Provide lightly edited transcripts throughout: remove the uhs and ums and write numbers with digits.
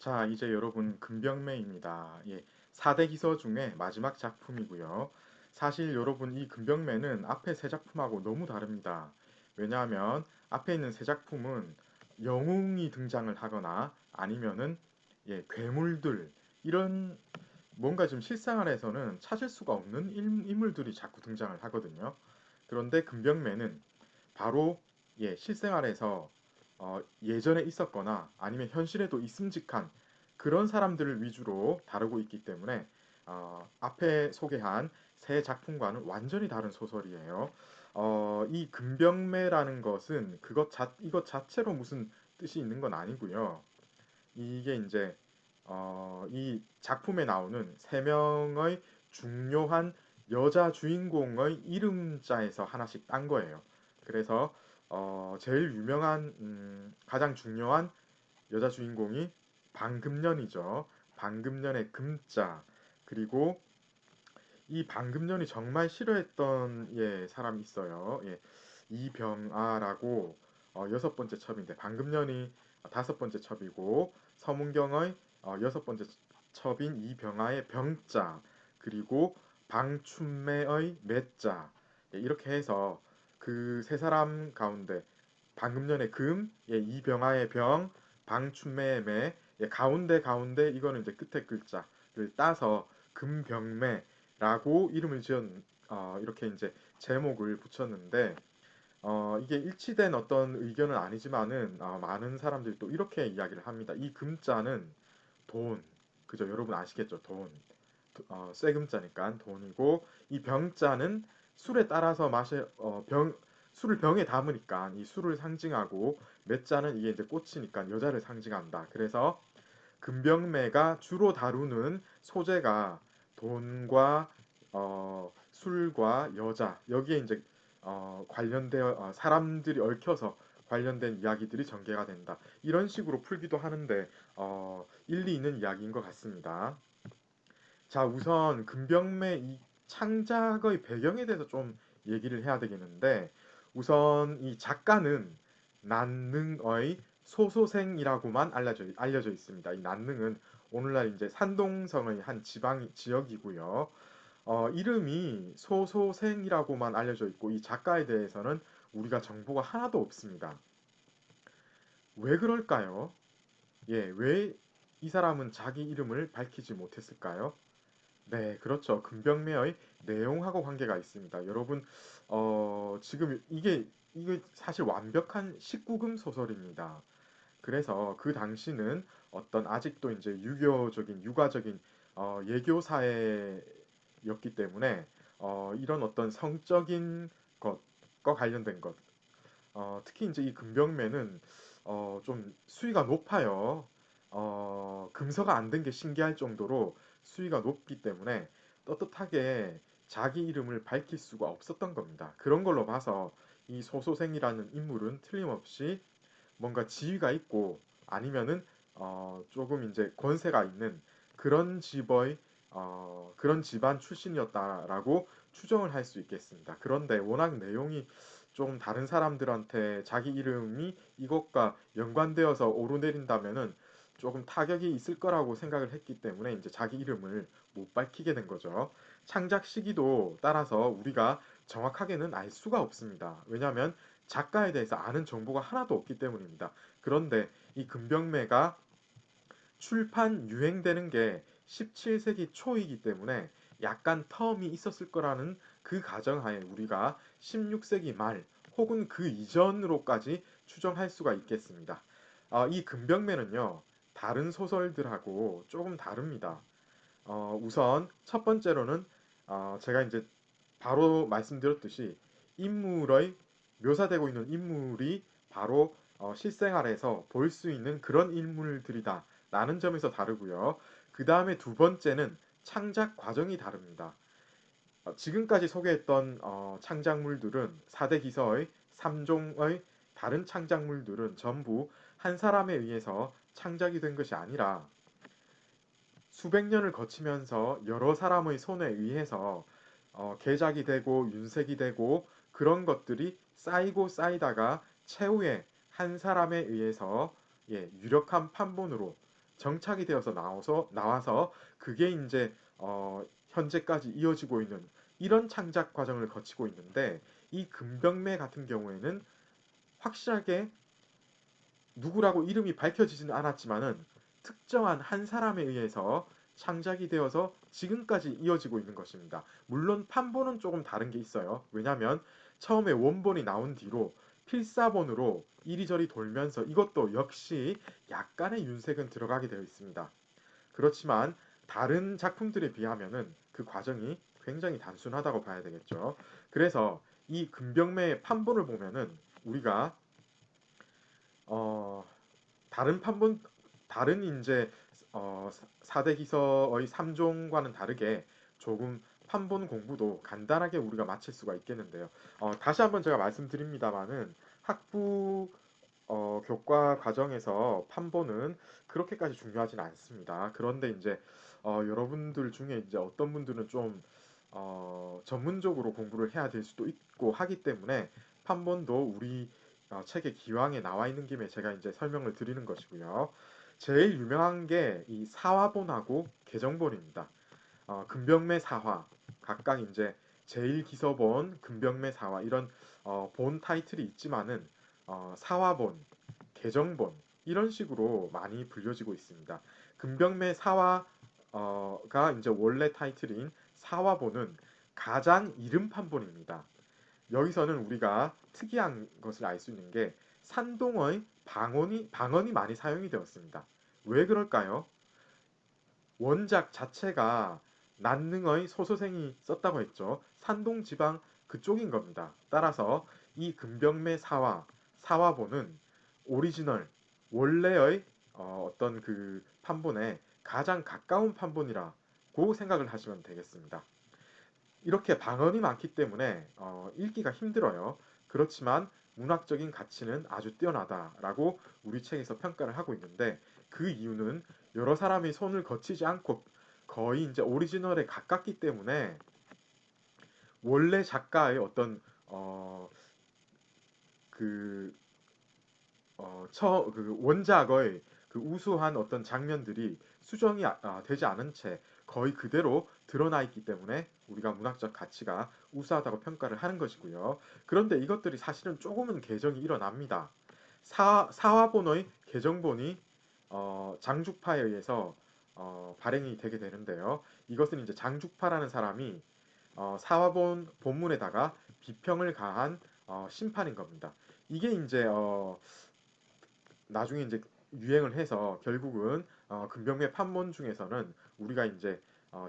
자, 이제 여러분 금병매입니다. 예, 4대 기서 중에 마지막 작품이고요. 사실 여러분 이 금병매는 앞에 세 작품하고 너무 다릅니다. 왜냐하면 앞에 있는 세 작품은 영웅이 등장을 하거나 아니면은 괴물들 이런 뭔가 좀 실생활에서는 찾을 수가 없는 인물들이 자꾸 등장을 하거든요. 그런데 금병매는 바로 실생활에서 예전에 있었거나 아니면 현실에도 있음직한 그런 사람들을 위주로 다루고 있기 때문에 앞에 소개한 세 작품과는 완전히 다른 소설이에요. 이 금병매라는 것은 이것 자체로 무슨 뜻이 있는 건 아니고요. 이게 이제 이 작품에 나오는 세 명의 중요한 여자 주인공의 이름자에서 하나씩 딴 거예요. 그래서 제일 유명한 가장 중요한 여자 주인공이 방금년이죠. 방금년의 금자. 그리고 이 방금년이 정말 싫어했던 사람이 있어요. 이병아라고 여섯 번째 첩인데 방금년이 다섯 번째 첩이고 서문경의 여섯 번째 첩인 이병아의 병자 그리고 방춘매의 매자 이렇게 해서 그 세 사람 가운데 방금년의 금, 이병아의 병, 방춘매의 매, 가운데 이거는 이제 끝에 글자를 따서 금병매라고 이름을 이렇게 이제 제목을 붙였는데 이게 일치된 어떤 의견은 아니지만은 많은 사람들이 또 이렇게 이야기를 합니다. 이 금자는 돈, 그죠? 여러분 아시겠죠? 돈, 쇠금자니까 돈이고 이 병자는 술에 따라서 술을 병에 담으니까 이 술을 상징하고 맷자는 이게 이제 꽃이니까 여자를 상징한다. 그래서 금병매가 주로 다루는 소재가 돈과 술과 여자 여기에 이제 관련되어 사람들이 얽혀서 관련된 이야기들이 전개가 된다. 이런 식으로 풀기도 하는데 일리 있는 이야기인 것 같습니다. 자, 우선 금병매 이 창작의 배경에 대해서 좀 얘기를 해야 되겠는데 우선 이 작가는 난능의 소소생이라고만 알려져 있습니다. 이 난능은 오늘날 이제 산동성의 한 지역이고요. 이름이 소소생이라고만 알려져 있고 이 작가에 대해서는 우리가 정보가 하나도 없습니다. 왜 그럴까요? 왜 이 사람은 자기 이름을 밝히지 못했을까요? 네, 그렇죠. 금병매의 내용하고 관계가 있습니다. 여러분, 지금 이게 사실 완벽한 19금 소설입니다. 그래서 그 당시는 어떤 아직도 이제 육아적인 예교 사회였기 때문에 이런 어떤 성적인 것과 관련된 것, 특히 이제 이 금병매는 좀 수위가 높아요. 금서가 안 된 게 신기할 정도로 수위가 높기 때문에 떳떳하게 자기 이름을 밝힐 수가 없었던 겁니다. 그런 걸로 봐서 이 소소생이라는 인물은 틀림없이 뭔가 지위가 있고 아니면은 조금 이제 권세가 있는 그런 그런 집안 출신이었다라고 추정을 할 수 있겠습니다. 그런데 워낙 내용이 좀 다른 사람들한테 자기 이름이 이것과 연관되어서 오르내린다면은 조금 타격이 있을 거라고 생각을 했기 때문에 이제 자기 이름을 못 밝히게 된 거죠. 창작 시기도 따라서 우리가 정확하게는 알 수가 없습니다. 왜냐하면 작가에 대해서 아는 정보가 하나도 없기 때문입니다. 그런데 이 금병매가 출판 유행되는 게 17세기 초이기 때문에 약간 텀이 있었을 거라는 그 가정하에 우리가 16세기 말 혹은 그 이전으로까지 추정할 수가 있겠습니다. 이 금병매는요, 다른 소설들하고 조금 다릅니다. 우선 첫 번째로는 제가 이제 바로 말씀드렸듯이 인물의 묘사되고 있는 인물이 바로 실생활에서 볼 수 있는 그런 인물들이다 라는 점에서 다르고요. 그 다음에 두 번째는 창작 과정이 다릅니다. 지금까지 소개했던 창작물들은 4대 기서의 3종의 다른 창작물들은 전부 한 사람에 의해서 창작이 된 것이 아니라 수백 년을 거치면서 여러 사람의 손에 의해서 개작이 되고 윤색이 되고 그런 것들이 쌓이고 쌓이다가 최후에 한 사람에 의해서 유력한 판본으로 정착이 되어서 나와서 그게 이제 현재까지 이어지고 있는 이런 창작 과정을 거치고 있는데, 이 금병매 같은 경우에는 확실하게 누구라고 이름이 밝혀지지는 않았지만은 특정한 한 사람에 의해서 창작이 되어서 지금까지 이어지고 있는 것입니다. 물론 판본은 조금 다른 게 있어요. 왜냐하면 처음에 원본이 나온 뒤로 필사본으로 이리저리 돌면서 이것도 역시 약간의 윤색은 들어가게 되어 있습니다. 그렇지만 다른 작품들에 비하면은 그 과정이 굉장히 단순하다고 봐야 되겠죠. 그래서 이 금병매의 판본을 보면은 우리가 어, 다른 판본, 다른 이제 사대 기서의 3종과는 다르게 조금 판본 공부도 간단하게 우리가 마칠 수가 있겠는데요. 다시 한번 제가 말씀드립니다만은 학부 교과 과정에서 판본은 그렇게까지 중요하진 않습니다. 그런데 이제 여러분들 중에 이제 어떤 분들은 좀 전문적으로 공부를 해야 될 수도 있고 하기 때문에 판본도 우리 책의 기왕에 나와 있는 김에 제가 이제 설명을 드리는 것이고요. 제일 유명한 게 이 사화본하고 개정본입니다. 금병매 사화, 각각 이제 제1기서본, 금병매 사화 이런 본 타이틀이 있지만은 사화본, 개정본 이런 식으로 많이 불려지고 있습니다. 금병매 사화가 이제 원래 타이틀인 사화본은 가장 이른 판본입니다. 여기서는 우리가 특이한 것을 알 수 있는 게 산동의 방언이 많이 사용이 되었습니다. 왜 그럴까요? 원작 자체가 난능의 소소생이 썼다고 했죠. 산동 지방 그쪽인 겁니다. 따라서 이 금병매 사화본은 오리지널 원래의 어떤 그 판본에 가장 가까운 판본이라고 생각을 하시면 되겠습니다. 이렇게 방언이 많기 때문에 읽기가 힘들어요. 그렇지만 문학적인 가치는 아주 뛰어나다라고 우리 책에서 평가를 하고 있는데, 그 이유는 여러 사람이 손을 거치지 않고 거의 이제 오리지널에 가깝기 때문에 원래 작가의 어떤 그 그 원작의 그 우수한 어떤 장면들이 수정이 되지 않은 채 거의 그대로 드러나 있기 때문에 우리가 문학적 가치가 우수하다고 평가를 하는 것이고요. 그런데 이것들이 사실은 조금은 개정이 일어납니다. 사화본의 개정본이 장죽파에 의해서 발행이 되게 되는데요. 이것은 이제 장죽파라는 사람이 사화본 본문에다가 비평을 가한 심판인 겁니다. 이게 이제 나중에 이제 유행을 해서 결국은 금병매 판본 중에서는 우리가 이제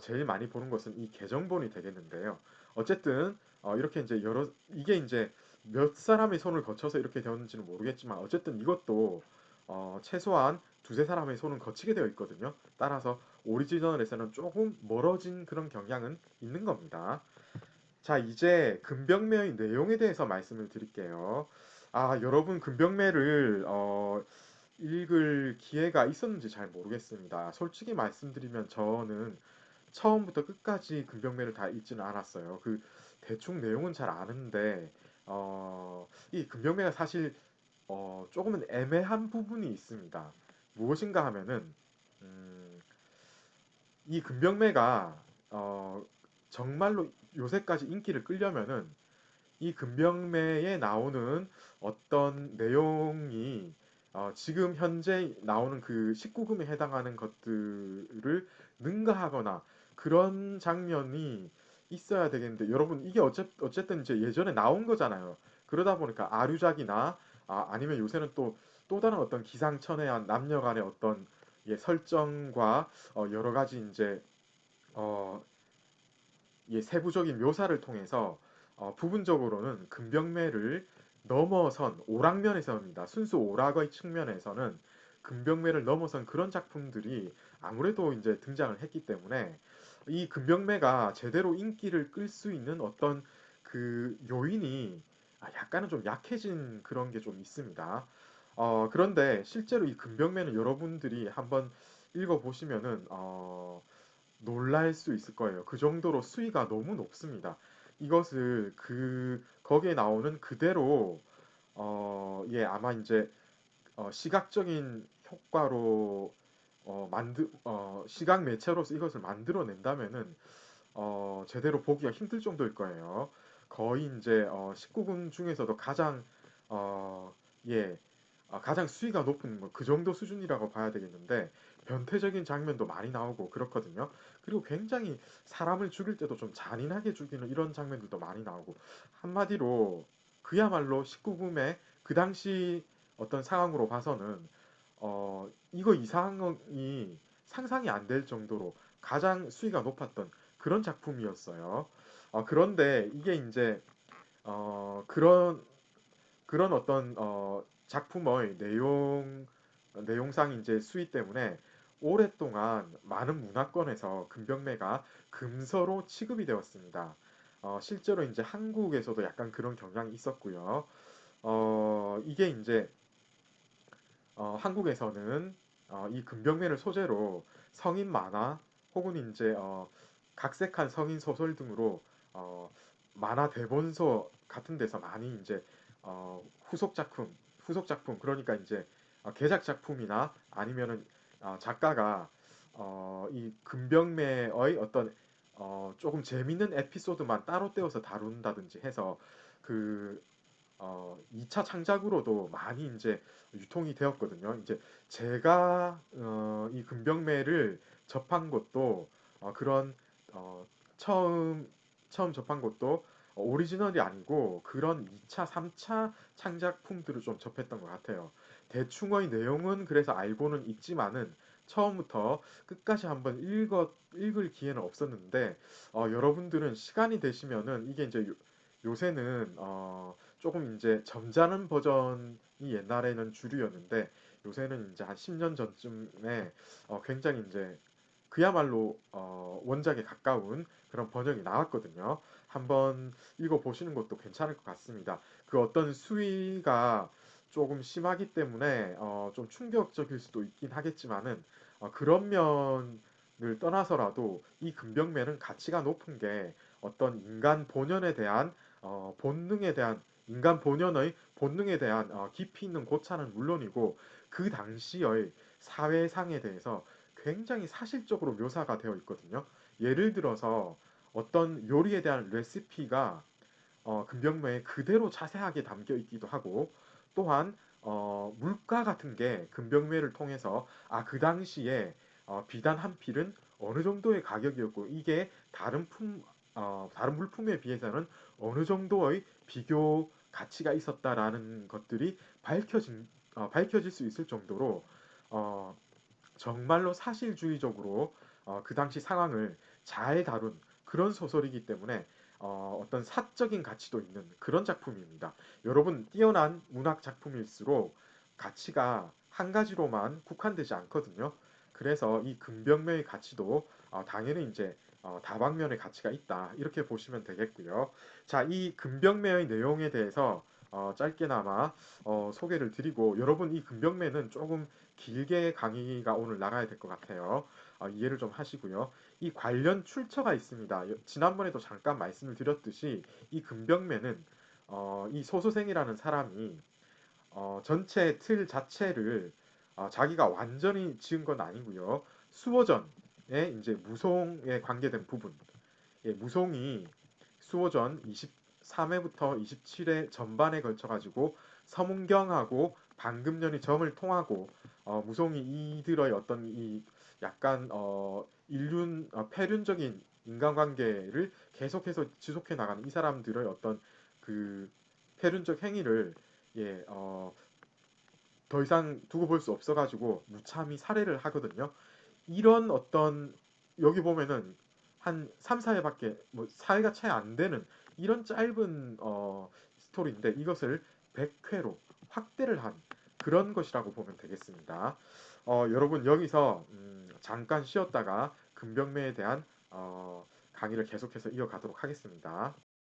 제일 많이 보는 것은 이 개정본이 되겠는데요. 어쨌든 이렇게 이제 이게 이제 몇 사람의 손을 거쳐서 이렇게 되었는지는 모르겠지만 어쨌든 이것도 최소한 두세 사람의 손은 거치게 되어 있거든요. 따라서 오리지널에서는 조금 멀어진 그런 경향은 있는 겁니다. 자, 이제 금병매의 내용에 대해서 말씀을 드릴게요. 여러분 금병매를 읽을 기회가 있었는지 잘 모르겠습니다. 솔직히 말씀드리면 저는 처음부터 끝까지 금병매를 다 읽지는 않았어요. 그 대충 내용은 잘 아는데 이 금병매가 사실 조금은 애매한 부분이 있습니다. 무엇인가 하면은 음, 이 금병매가 정말로 요새까지 인기를 끌려면은 이 금병매에 나오는 어떤 내용이 지금 현재 나오는 그 19금에 해당하는 것들을 능가하거나 그런 장면이 있어야 되겠는데, 여러분 이게 어쨌든 이제 예전에 나온 거잖아요. 그러다 보니까 아류작이나 아니면 요새는 또 다른 어떤 기상천외한 남녀 간의 어떤 설정과 여러 가지 이제 어, 세부적인 묘사를 통해서 부분적으로는 금병매를 넘어선 오락면에서입니다. 순수 오락의 측면에서는 금병매를 넘어선 그런 작품들이 아무래도 이제 등장을 했기 때문에 이 금병매가 제대로 인기를 끌 수 있는 어떤 그 요인이 약간은 좀 약해진 그런 게 좀 있습니다. 그런데 실제로 이 금병매는 여러분들이 한번 읽어보시면은 놀랄 수 있을 거예요. 그 정도로 수위가 너무 높습니다. 이것을 거기에 나오는 그대로 아마 이제 시각적인 효과로 시각 매체로서 이것을 만들어낸다면은 제대로 보기가 힘들 정도일 거예요. 거의 이제 19금 중에서도 가장 어, 예, 가장 수위가 높은 뭐 그 정도 수준이라고 봐야 되겠는데 변태적인 장면도 많이 나오고 그렇거든요. 그리고 굉장히 사람을 죽일 때도 좀 잔인하게 죽이는 이런 장면들도 많이 나오고 한마디로 그야말로 19금의 그 당시 어떤 상황으로 봐서는 이거 이상이 상상이 안 될 정도로 가장 수위가 높았던 그런 작품이었어요. 그런데 이게 이제 그런 어떤 작품의 내용상 이제 수위 때문에 오랫동안 많은 문화권에서 금병매가 금서로 취급이 되었습니다. 실제로 이제 한국에서도 약간 그런 경향이 있었고요. 이게 이제 한국에서는 이 금병매를 소재로 성인 만화 혹은 이제 각색한 성인 소설 등으로 어, 만화 대본서 같은 데서 많이 이제 후속 작품 그러니까 이제 개작 작품이나 아니면은 작가가 이 금병매의 어떤 조금 재밌는 에피소드만 따로 떼어서 다룬다든지 해서 그 2차 창작으로도 많이 이제 유통이 되었거든요. 이제 제가 이 금병매를 접한 것도 그런 어, 처음 처음 접한 것도 오리지널이 아니고 그런 2차, 3차 창작품들을 좀 접했던 것 같아요. 대충의 내용은 그래서 알고는 있지만은 처음부터 끝까지 한번 읽을 기회는 없었는데 여러분들은 시간이 되시면은 이게 이제 요새는 조금 이제 점잖은 버전이 옛날에는 주류였는데 요새는 이제 한 10년 전쯤에 굉장히 이제 그야말로 원작에 가까운 그런 번역이 나왔거든요. 한번 읽어보시는 것도 괜찮을 것 같습니다. 그 어떤 수위가 조금 심하기 때문에 좀 충격적일 수도 있긴 하겠지만은 그런 면을 떠나서라도 이 금병매는 가치가 높은 게 어떤 인간 본연에 대한 본능에 대한 인간 본연의 본능에 대한 깊이 있는 고찰은 물론이고 그 당시의 사회상에 대해서 굉장히 사실적으로 묘사가 되어 있거든요. 예를 들어서 어떤 요리에 대한 레시피가 금병매에 그대로 자세하게 담겨 있기도 하고 또한 물가 같은 게 금병매를 통해서 그 당시에 비단 한 필은 어느 정도의 가격이었고 이게 다른 물품에 비해서는 어느 정도의 비교 가치가 있었다라는 것들이 밝혀질 수 있을 정도로 어, 정말로 사실주의적으로 그 당시 상황을 잘 다룬 그런 소설이기 때문에 어떤 사적인 가치도 있는 그런 작품입니다. 여러분, 뛰어난 문학 작품일수록 가치가 한 가지로만 국한되지 않거든요. 그래서 이 금병매의 가치도 당연히 이제 다방면의 가치가 있다. 이렇게 보시면 되겠고요. 자, 이 금병매의 내용에 대해서 짧게나마 소개를 드리고 여러분 이 금병매는 조금 길게 강의가 오늘 나가야 될 것 같아요. 이해를 좀 하시고요. 이 관련 출처가 있습니다. 지난번에도 잠깐 말씀을 드렸듯이 이 금병매는 이 소소생이라는 사람이 전체 틀 자체를 자기가 완전히 지은 건 아니고요. 수호전에 이제 무송에 관계된 부분, 무송이 수호전 23회부터 27회 전반에 걸쳐 가지고 서문경하고 방금년이 점을 통하고 무송이 이들의 어떤 이 약간 폐륜적인 인간관계를 계속해서 지속해 나가는 이 사람들의 어떤 그 폐륜적 행위를 예, 더 이상 두고 볼 수 없어가지고 무참히 살해를 하거든요. 이런 어떤 여기 보면은 한 3, 4회밖에 뭐 4회가 채 안 되는 이런 짧은 스토리인데 이것을 100회로 확대를 한 그런 것이라고 보면 되겠습니다. 여러분 여기서 잠깐 쉬었다가 금병매에 대한 강의를 계속해서 이어가도록 하겠습니다.